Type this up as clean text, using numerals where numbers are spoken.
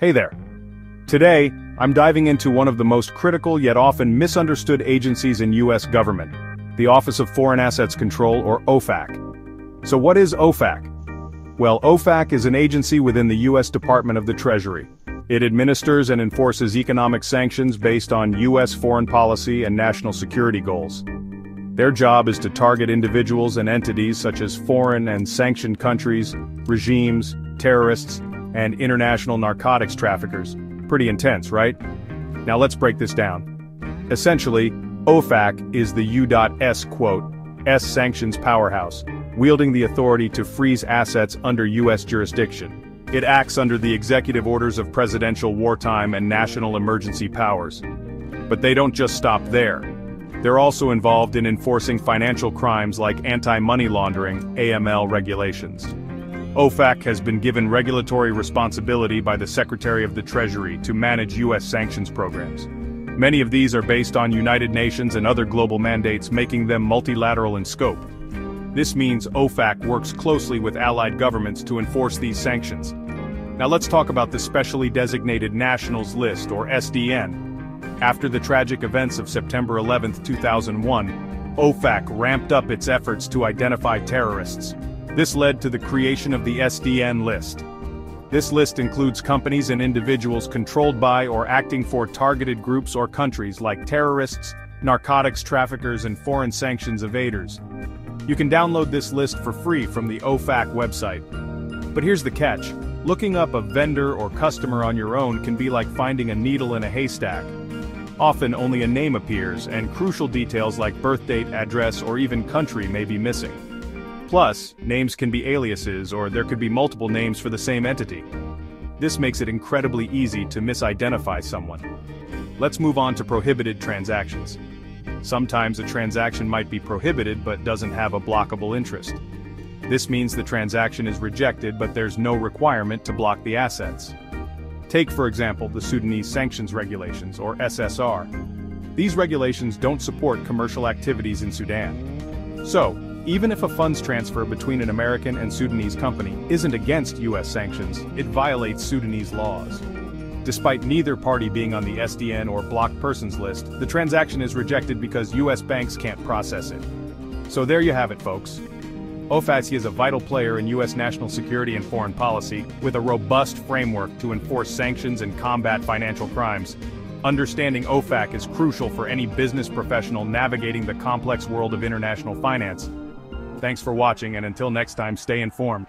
Hey there. Today, I'm diving into one of the most critical yet often misunderstood agencies in U.S. government, the Office of Foreign Assets Control, or OFAC. So what is OFAC? Well, OFAC is an agency within the U.S. Department of the Treasury. It administers and enforces economic sanctions based on U.S. foreign policy and national security goals. Their job is to target individuals and entities such as foreign and sanctioned countries, regimes, terrorists, and international narcotics traffickers. Pretty intense, right? Now let's break this down. Essentially, OFAC is the U.S. S sanctions powerhouse, wielding the authority to freeze assets under U.S. jurisdiction. It acts under the executive orders of presidential wartime and national emergency powers. But they don't just stop there. They're also involved in enforcing financial crimes like anti-money laundering, AML regulations. OFAC has been given regulatory responsibility by the Secretary of the Treasury to manage U.S. sanctions programs. Many of these are based on United Nations and other global mandates, making them multilateral in scope. This means OFAC works closely with allied governments to enforce these sanctions. Now let's talk about the Specially Designated Nationals List, or SDN. After the tragic events of September 11, 2001, OFAC ramped up its efforts to identify terrorists. This led to the creation of the SDN list. This list includes companies and individuals controlled by or acting for targeted groups or countries like terrorists, narcotics traffickers, and foreign sanctions evaders. You can download this list for free from the OFAC website. But here's the catch. Looking up a vendor or customer on your own can be like finding a needle in a haystack. Often only a name appears, and crucial details like birth date, address, or even country may be missing. Plus, names can be aliases, or there could be multiple names for the same entity. This makes it incredibly easy to misidentify someone. Let's move on to prohibited transactions. Sometimes a transaction might be prohibited but doesn't have a blockable interest. This means the transaction is rejected but there's no requirement to block the assets. Take, for example, the Sudanese Sanctions Regulations, or SSR. These regulations don't support commercial activities in Sudan. So, even if a funds transfer between an American and Sudanese company isn't against U.S. sanctions, it violates Sudanese laws. Despite neither party being on the SDN or blocked persons list, the transaction is rejected because U.S. banks can't process it. So there you have it, folks. OFAC is a vital player in U.S. national security and foreign policy, with a robust framework to enforce sanctions and combat financial crimes. Understanding OFAC is crucial for any business professional navigating the complex world of international finance. Thanks for watching, and until next time, stay informed.